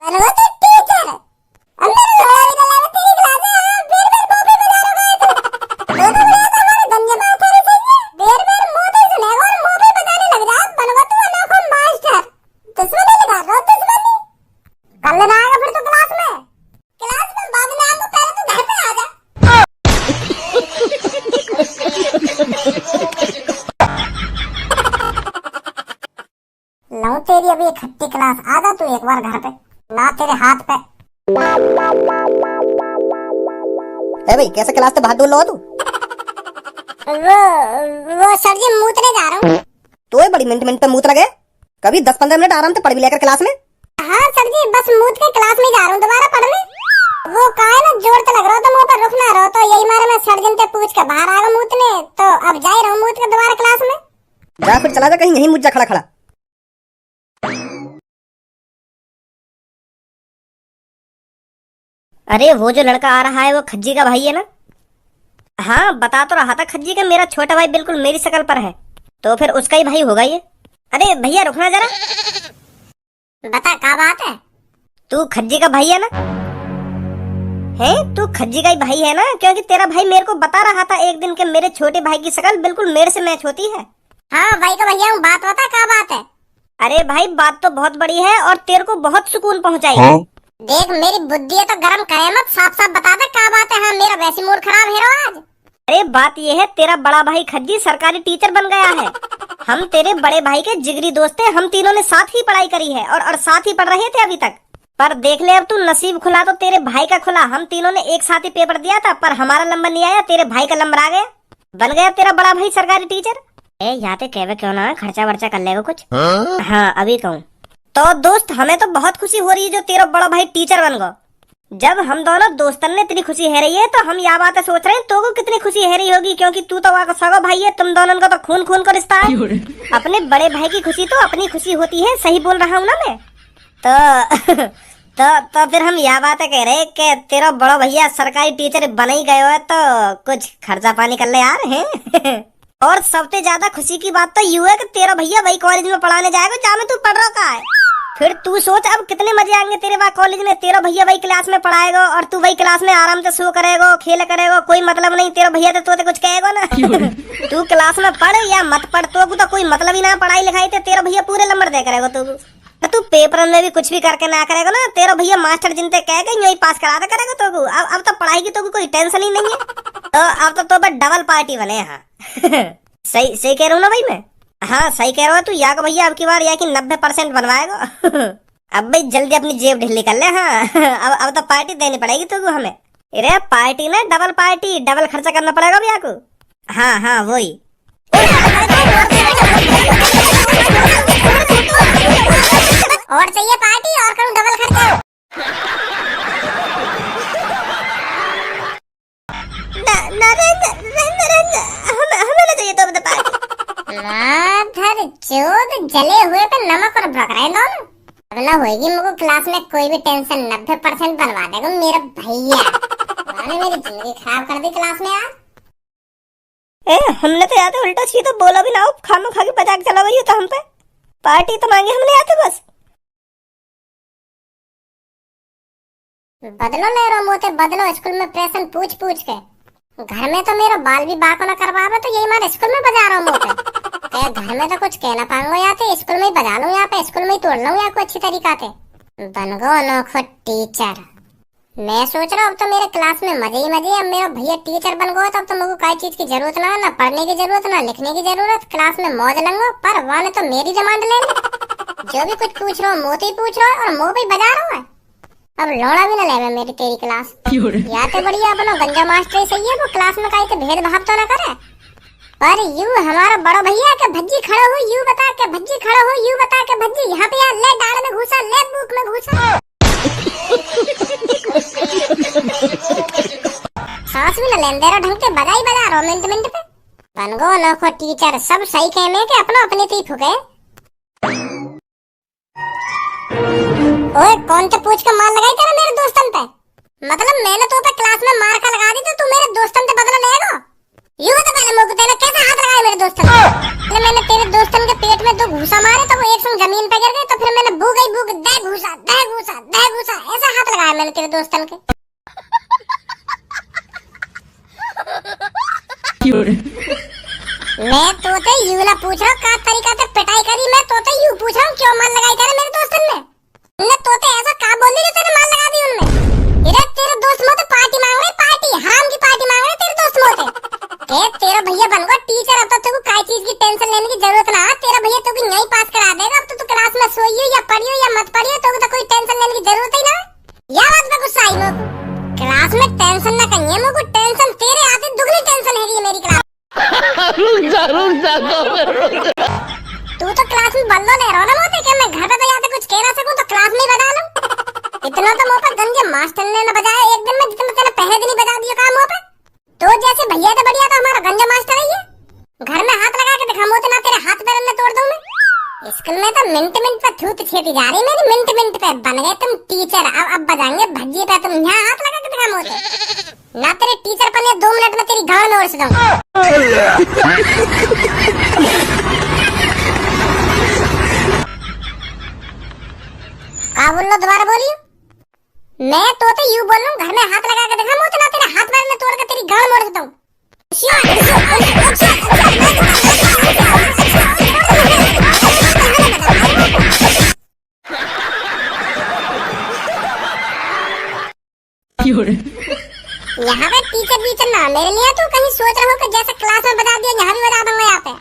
पर वो तो टीचर अंदर लोया भी लगा तेरी क्लास है बेर बेर कॉपी बजा रहा है तो बोला था हमारे गंजे मास्टर से बेर बेर मुंह पे सुनेगा और मुंह पे बताने लग जा बनवा तू अनोखा मास्टर दुश्मनी लगा रहा दुश्मनी कल ना आएगा फिर तो क्लास में बाद में आऊंगा पहले तो घर पे आ जा लाऊं तेरी अभी खट्टी क्लास आ जा तू एक बार घर पे ला तेरे हाथ पे। ए भाई कैसे क्लास से बाहर डोल लो तू? वो सर जी मूतने जा रहा हूँ। तो बड़ी मिनट पे मूत लगे, कभी 10-15 मिनट आराम से पढ़ भी लेकर क्लास में। हाँ सर जी बस मूत के क्लास में जा रहा हूँ दोबारा पढ़ने। वो कहा है ना जोर तो लग रहा था मुंह पर रुक ना रहो तो यही मारे मैं सर्जन से पूछ के बाहर आ गया मूतने तो अब जा ही रहा हूँ मूत के दोबारा क्लास में। जा फिर चला जा कहीं यहीं मुझ जा खड़ा खड़ा। अरे वो जो लड़का आ रहा है वो खज्जी का भाई है ना? हाँ बता तो रहा था खज्जी का मेरा छोटा भाई बिल्कुल मेरी शक्ल पर है, तो फिर उसका ही भाई होगा ये। अरे भैया रुकना जरा। बता क्या बात है? तू खज्जी का भाई है ना? है तू खज्जी का ही भाई है ना? क्योंकि तेरा भाई मेरे को बता रहा था एक दिन के मेरे छोटे भाई की शक्ल बिल्कुल मेरे से मैच होती है। हाँ भाई का भैया हूँ, बात बता क्या बात है? अरे भाई बात तो बहुत बड़ी है और तेरे को बहुत सुकून पहुंचाएगी। देख मेरी बुद्धि है तो गरम करे मत, साफ साफ बता दे क्या बात है। हाँ मेरा वैसी मूड खराब है आज। अरे बात ये है तेरा बड़ा भाई खज्जी सरकारी टीचर बन गया है। हम तेरे बड़े भाई के जिगरी दोस्त हैं, हम तीनों ने साथ ही पढ़ाई करी है और साथ ही पढ़ रहे थे अभी तक। पर देख ले अब तू नसीब खुला तो तेरे भाई का खुला। हम तीनों ने एक साथ ही पेपर दिया था पर हमारा नंबर नहीं आया, तेरे भाई का नंबर आ गया, बन गया तेरा बड़ा भाई सरकारी टीचर। ए यहाँ पे कहवे क्यों ना खर्चा वर्चा कर लेगा कुछ। हाँ अभी कहूँ तो दोस्त हमें तो बहुत खुशी हो रही है जो तेरा बड़ा भाई टीचर बन गया। जब हम दोनों दोस्तन ने इतनी खुशी है रही है तो हम यह बात सोच रहे हैं तो को कितनी खुशी है रही होगी, क्योंकि तू तो वाका सगा भाई है, तुम दोनों का तो खून खून का रिश्ता है। अपने बड़े भाई की खुशी तो अपनी खुशी होती है, सही बोल रहा हूँ ना मैं? तो फिर हम यह बात कह रहे कि तेरा बड़ा भैया सरकारी टीचर बन ही गए हो तो कुछ खर्चा पानी कर ले यार हैं। और सबसे ज्यादा खुशी की बात तो यू है कि तेरा भैया वही कॉलेज में पढ़ाने जाएगा जहाँ में तू पढ़ रहा है। फिर तू सोच अब कितने मजे आएंगे तेरे वहाँ कॉलेज में। तेरा भैया वही क्लास में पढ़ाएगा और तू वही क्लास में आराम से सो करेगा, खेल करेगा, कोई मतलब नहीं। तेरा भैया तो कुछ कहेगा ना। तू क्लास में पढ़ या मत पढ़ तो कोई मतलब ही ना पढ़ाई लिखाई थे, तेरा भैया पूरे नंबर दे करेगा। तू पेपर में भी कुछ भी करके ना करेगा ना, तेरा भैया मास्टर जिनते कह के यही पास करा दे करेगा तो अब तो पढ़ाई की तो कोई टेंशन ही नहीं है। तो अब तो बस डबल पार्टी बने। यहाँ सही सही कह रहा हूँ ना भाई मैं? हाँ सही कह रहा है तू। या को भैया अब की बार या कि 90% बनवाएगा। अब भाई जल्दी अपनी जेब ढीली कर ले। हाँ अब तो पार्टी देनी पड़ेगी तो हमें। अरे पार्टी ना डबल पार्टी, डबल खर्चा करना पड़ेगा भैया को। हाँ हाँ वही। और चाहिए पार्टी और करूँ डबल खर्चा। हमें चाहिए तो बता पार्टी। माधर चोद जले हुए पे नमक और भड़क रहे दोनों। अब ना होगी मुझको क्लास में कोई भी टेंशन, 90% बनवा देगा मेरा भैया। मैंने मेरी जिंदगी खराब कर दी क्लास में यार। हमने तो याद है उल्टा सीधा बोला भी ना हो, खाना खा के मजाक चला गई तो हम पे पार्टी तो मांगी हमने आते बस। बदलो ले रहा मोते बदलो, स्कूल में प्रेशन पूछ पूछ के। घर में तो मेरा बाल भी बाको ना करवावे तो यही मारे स्कूल में बजा रहा हूँ मोते। घर में तो कुछ कहना पाऊंगा या तो स्कूल में ही बजा लूं, यहाँ पे स्कूल में ही तोड़ लूं या कोई अच्छी तरीका से। बन गो अनोखा टीचर। मैं सोच रहा हूँ अब तो मेरे क्लास में मजे ही मजे। अब मेरा भैया टीचर बन गया तब तो मुझे कोई चीज की जरूरत ना पढ़ने की जरूरत ना लिखने की जरूरत। क्लास में मौज लंगो पर वाने तो मेरी डिमांड ले ले। जो भी कुछ पूछ रहा हूँ मोते ही पूछ रहा है और मुंह पे बजा रहा है। अब लौड़ा भी ना ले मेरी तेरी क्लास। या तो बढ़िया अपना गंजा मास्टर सही है, वो क्लास में कहीं के भेदभाव तो ना करे। पर यू हमारा बड़ा भैया के भज्जी खड़ा हो यू बता के भज्जी खड़ा हो यू बता के भज्जी यहाँ पे यार ले डाल में घुसा ले बुक में घुसा। सांस भी न लेन दे रहा ढंग के बजाई बजा रहा मिनट मिनट पे। बन गो अनोखा टीचर। सब सही कहने के अपना अपने ही फुके। ओए कौन से पूछ के मार लगाई तेरा मेरे दोस्तन पे? मतलब मैंने तो पे क्लास में मार का लगा दी तो तू मेरे दोस्तन से बदला लेगा? यूं तो पहले मुझे तेरे कैसे हाथ लगाए मेरे दोस्तन पे? मैंने तेरे दोस्तन के पेट में 2 घूसा मारे तो वो एक संग जमीन पे गिर गए तो फिर मैंने भूख दे घूसा बेगूसा ऐसा हाथ लगाया मैंने तेरे दोस्तन के। मैं तोते यूं ना पूछ रहा का तरीका से पिटाई करी, मैं तोते यूं पूछ रहा हूँ क्यों मार लगाई तेरे मेरे दोस्तन ने। ने तोते ऐसा का बोली जो तेरे मार लगा दी उनमें। इधर तेरे दोस्त मोते पार्टी मांग रहे, पार्टी हराम की पार्टी मांग रहे तेरे दोस्त मोते। के तेरा भैया बन गो टीचर, अब तो तेको काय चीज की टेंशन लेने की जरूरत ना। तेरा भैया तो यहीं पास करा देगा। अब तो तू क्लास में सोई हो या पढ़ी हो या मत पढ़ी हो, तो कोई टेंशन लेने की जरूरत ही ना। या बात पे गुस्सा आई मोको। क्लास में टेंशन ना कहिए मोको, टेंशन तेरे आते दुगनी टेंशन है मेरी क्लास। तू तो क्लास में बल्लो ले रहा ना मोते, क्या मैं घर पे तो जाते कुछ कह ना सकूं तो क्लास में ही बजा लूं। इतना तो मुंह पर गंजे मास्टर ने न बजाया एक दिन में जितना तेरे पहले दिन ही बजा दिया काम मुंह पे। तो जैसे भैया तो बढ़िया, तो हमारा गंजा मास्टर है ये। घर में हाथ लगा के दिखा मोते ना तेरे हाथ पैर में तोड़ दूं मैं। स्कूल में तो मिनट मिनट पे थूत छेती जा रही मेरी, मिनट मिनट पे बन गए तुम टीचर। अब बजाएंगे भज्जी पे, तुम यहाँ हाथ लगा के दिखा मोते ना। तेरे टीचर बने 2 मिनट में तेरी गांड में उड़ दूं। का बोल लो, दोबारा बोलियो। मैं तोते यूं बोल रहा हूँ, घर में हाथ लगा के दिखा मोते ना तेरे हाथ पैर में तोड़ के तेरी गांड मोड़ देता हूँ। यहाँ पे टीचर ना मेरे लिए तू कहीं सोच रहा हो कि जैसे क्लास में बता दिया यहाँ भी बता दूंगा। यहाँ पे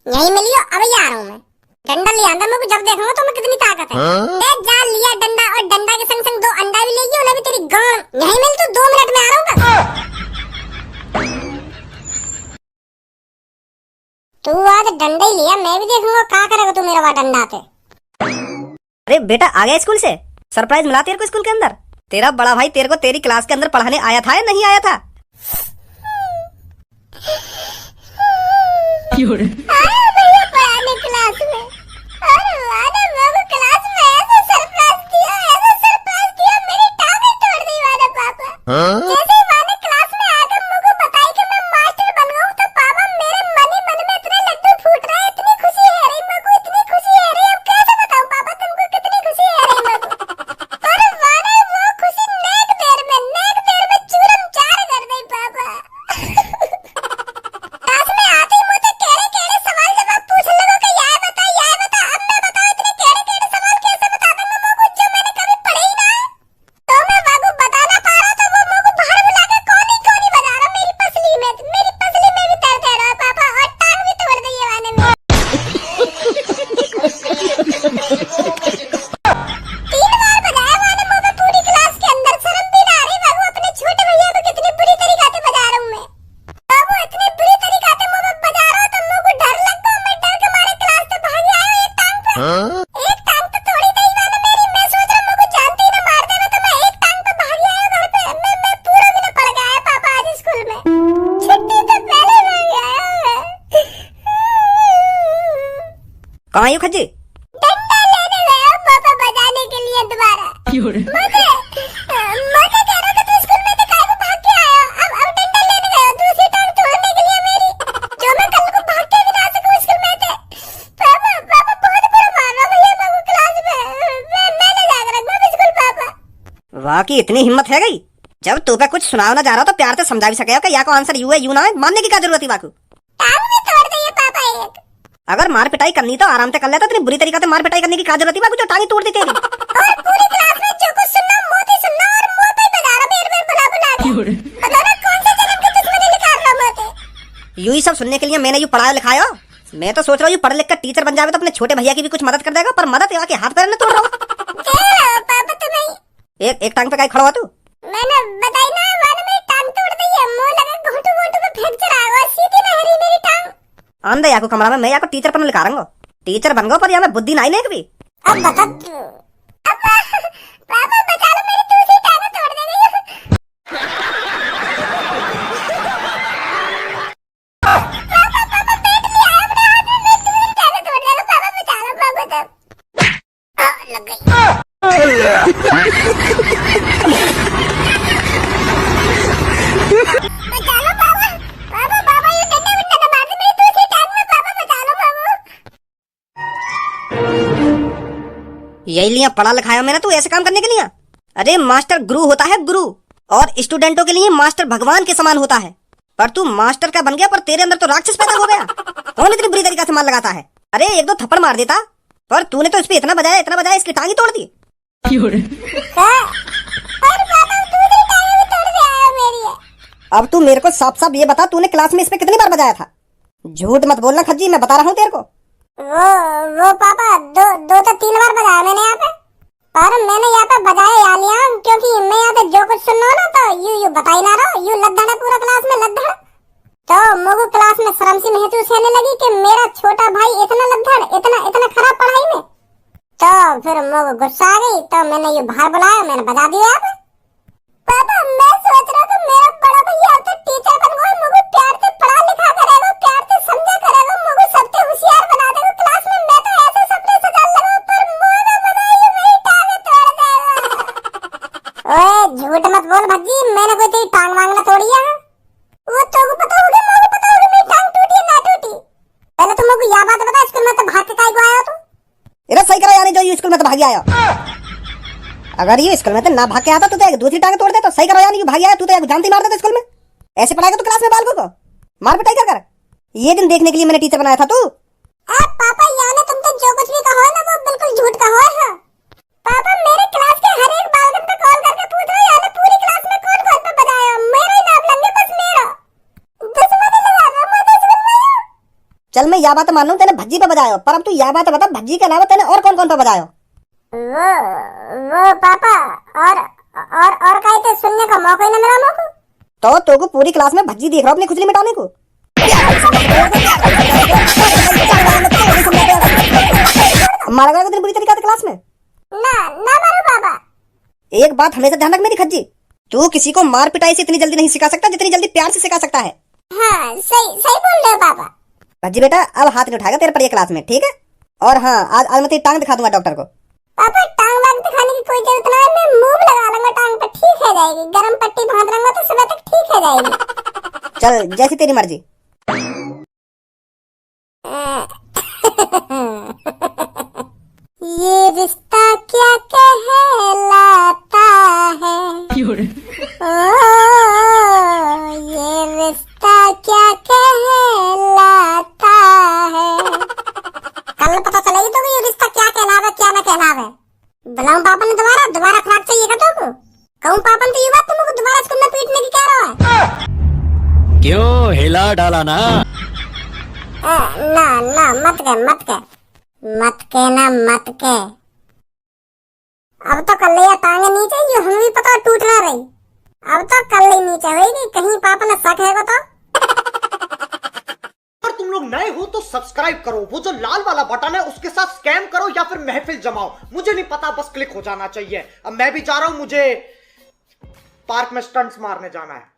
यही मिलियो, अब ही आ रहा हूँ मैं। डंडा ले आंदा मेरे को, जब देखूंगा तो मैं कितनी ताकत है। जा लिया डंडा, और डंडा के संग संग 2 अंडा भी ले लियो, उन्हें भी तेरी गांड यही मिल। तू 2 मिनट में आ रहा हूँ। तू आज डंडा ही लिया, मैं भी देखूंगा क्या करेगा तू मेरा वहाँ डंडा पे। अरे बेटा आ गया स्कूल से? सरप्राइज मिला तेरे को स्कूल के अंदर? तेरा बड़ा भाई तेरे को तेरी क्लास के अंदर पढ़ाने आया था या नहीं आया था? भैया पढ़ाने क्लास में, अरे वाह मेरे को क्लास में ऐसा सरप्राइज दिया मेरी टांग ही तोड़ दी वाला पापा। जैसे ही मैंने क्लास में आकर मुझको बताई कि मैं मास्टर बन गया हूं, तो पापा मेरे मन ही मन में इतने लड्डू फूट रहे, इतनी खुशी है रही मेरे को, इतनी खुशी है रही। अब कैसे बताऊं पापा तुमको कितनी खुशी है रही मेरे को। अरे वाह वो खुशी नेक देर में चूरम चार कर दी पापा। क्लास में आते ही मुझे केड़े सवाल जवाब पूछ लगो कि यार बता। अब मैं बताऊं इतने केड़े सवाल कैसे बता दूंगा मुझको, जो मैंने कभी पढ़े ही ना। तो मैं बाबू बता ना पा रहा, तो वो मुझको बाहर बुला के कोनी बजा रहा मेरी पसली में भी दर्द है रहा पापा, और टांग भी तोड़ दी है वाने में। 3 बार बजाया वाने मुझे पूरी क्लास के अंदर, शर्म भी ना आ रही बाबू। अपने छोटे भैया को कितनी बुरी तरीके से बजा रहा हूं मैं बाबू, इतनी बुरी तरीके से मुझे बजा रहा हूं तो मुझको डर लगता है। मैं डर के मारे क्लास से भाग आया एक टांग पे। एक टांग तो तोड़ी नहीं वाने मेरी। मैं सोच रहा मुझको जानते ही ना मार देवे, तो मैं एक टांग पे भाग आया घर पे। मैं पूरा भी ना पड़ गया पापा आज स्कूल में, छुट्टी तो पहले भाग आया। कहाँ आयु खज्जी? डंडा लेने गया पापा बजाने के लिए दोबारा। मुझे कह रहा था तू स्कूल में तो काहे को भाग के आया। अब डंडा लेने गया दूसरी टांग तोड़ने के लिए मेरी, जो मैं कल को भाग के भी ना सकूं स्कूल में थे। पापा बहुत बुरा मार रहा भैया मेरे को क्लास में। मैं नहीं जाकर रखूंगा स्कूल पापा। वाह की इतनी हिम्मत है गई। जब तू पे कुछ सुनाव ना जा रहा तो प्यार से समझा भी सके कि या को आंसर यू है यू ना है, मानने की क्या जरूरत है बाकू। टांग भी तोड़ दी है पापा एक। अगर मार पिटाई करनी तो आराम से कर लेता, इतनी बुरी तरीके से मार पिटाई करने की क्या जरूरत है बाकू, जो टांगी तोड़ दी तेरी। और पूरी क्लास में जो कुछ सुनना मोती सुनना, और मुंह पे बजा रहा मेरे बुला के। पता ना कौन से जन्म की दुश्मनी निकाल रहा मोती। यू ही सब सुनने के लिए मैंने यू पढ़ाया लिखाया। मैं तो सोच रहा हूँ पढ़ लिख कर टीचर बन जावे तो अपने छोटे भैया की भी कुछ मदद कर देगा, पर मदद के हाथ पैर न तोड़ रहा हूँ। पापा तो नहीं एक टांग पे काय खड़ा हुआ तू? मैंने बताई ना वाले मेरी टांग तोड़ दी है। मुंह लगा घोंटू पे फ्रैक्चर आ गया, सीधी ना हरी मेरी टांग। आंदे याको कमरा में मैं याको टीचर पर लिखा रंगो, टीचर बन गो पर या मैं बुद्धि नहीं लेक भी। अब बता पापा बचा लो, मेरी दूसरी टांग तोड़ दे गई। पापा पेट लिया अपने हाथ में, मेरी दूसरी टांग तोड़ दे गई। पापा बचा लो पापा। तब लग गई। बचा लो पापा ये डंडा वंडा ना मार दे मेरी दूसरी टांग में। पापा बचा लो पापा। यही लिया पढ़ा लिखाया मैंने तू ऐसे काम करने के लिए? अरे मास्टर गुरु होता है गुरु, और स्टूडेंटों के लिए मास्टर भगवान के समान होता है। पर तू मास्टर का बन गया, पर तेरे अंदर तो राक्षस पैदा हो गया। कौन इतनी बुरी तरीका से मार लगाता है? अरे एक दो थप्पड़ मार देता, पर तूने तो इस पे इतना बजाया इसकी टांग ही तोड़ दी। अब तू मेरे को साफ साफ ये बता, तूने क्लास में इस पे कितनी बार बजाया था? झूठ मत बोलना खज्जी, मैं बता रहा हूँ तेरे को। वो पापा दो तो 3 बार बजाया मैंने यहाँ पे, पर मैंने यहाँ पे बजाया या लिया, क्योंकि मैं यहाँ पे जो कुछ सुन रहा हूँ ना तो यू बता ही ना रहा, यू लद्दड़ है पूरा क्लास में, लद्दड़। तो मुझे क्लास में शर्म सी महसूस होने लगी कि मेरा छोटा भाई इतना लद्दड़, इतना खराब पढ़ाई में। तो फिर मुझे गुस्सा आ गई, तो मैंने यू बाहर बुलाया, मैंने बजा दिया यहाँ पे। पापा मैं सोच रहा था मेरा बड़ा भैया तो टीचर बन गया, मुझे प्यार से पढ़ा लिखा करेगा, प्यार से समझा करेगा, मुझे सबसे होशियार बना देगा क्लास में। मैं तो ऐसे सपने सजा लगा, पर मुझे बनाई मेरी टांग तोड़ देगा। ओए झूठ मत बोल भज्जी, मैंने कोई तेरी टांग वांग ना तोड़ी है। वो तो पता होगा, मुझे पता होगा मेरी टांग टूटी है ना टूटी। पहले तुम मुझे यह बात बता, स्कूल में तो भाग के काहे को आया तू? इधर सही करा यानी, जो स्कूल में तो भाग आया। अगर ये स्कूल में तो ना भाग के आता तो एक दूसरी टांग तोड़ दे। तो सही करो यानी, भाग आया तू तो एक जानती मार देता स्कूल में। ऐसे पढ़ाएगा तो क्लास में बालकों को मार पिटाई कर। ये दिन देखने के लिए मैंने टीचर बनाया था तू। पापा यानी तुम तो जो कुछ भी कहो ना वो बिल्कुल झूठ कहो है। पापा मेरे क्लास के हर एक बालकन पे कॉल करके पूछ रहे यानी पूरी क्लास में कौन पे बजाया, मेरा ही नाम लेंगे बस मेरा। दुश्मनी लगा रहा मैं दुश्मन में। चल मैं यह बात मान लूं तेने भज्जी पे बजाया, पर अब तू यह बात बता भज्जी के अलावा तेने और कौन कौन पे बजाया? वो पापा और कहीं तो सुनने का मौका ही ना मिला मुझको। तो तोको पूरी क्लास में भज्जी देख रहा अपनी खुजली मिटाने को। मारा गया इतनी बुरी तरीका से क्लास में? ना मारो पापा। एक बात हमेशा ध्यान रख मेरी खज्जी, तू किसी को मार पिटाई से इतनी जल्दी नहीं सिखा सकता जितनी जल्दी प्यार से सिखा सकता है। हाँ सही बोल रहे हो पापा। भज्जी बेटा अब हाथ नहीं उठाएगा तेरे पर ये क्लास में, ठीक है? और हाँ आज मैं तेरी टांग दिखा दूंगा डॉक्टर को। पापा टांग वांग दिखाने की कोई जरूरत नहीं है, मैं मूव लगा लूंगा टांग पे, ठीक है जाएगी। गरम पट्टी बांध लूंगा तो सुबह तक ठीक है जाएगी। चल जैसी तेरी मर्जी। ये रिश्ता क्या कहलाता है, ये रिश्ता क्या कहलाता है। कल पता चलेगी तो ये रिश्ता क्या कहलावे क्या ना कहलावे। बुलाऊं पापा ने दोबारा खराब चाहिए का तो कहूं पापा ने तो ये बात तुमको दोबारा स्कूल में पीटने की कह रहा है। क्यों हिला डाला ना? ना मत के। अब तो कल या टांगे नीचे, ये हमें भी पता टूट ना रही। अब तो कल ही नीचे होगी, कहीं पापा ने शक है तो। अगर तुम लोग नए हो तो सब्सक्राइब करो, वो जो लाल वाला बटन है उसके साथ स्कैम करो या फिर महफिल जमाओ, मुझे नहीं पता, बस क्लिक हो जाना चाहिए। अब मैं भी जा रहा हूं, मुझे पार्क में स्टंट्स मारने जाना है।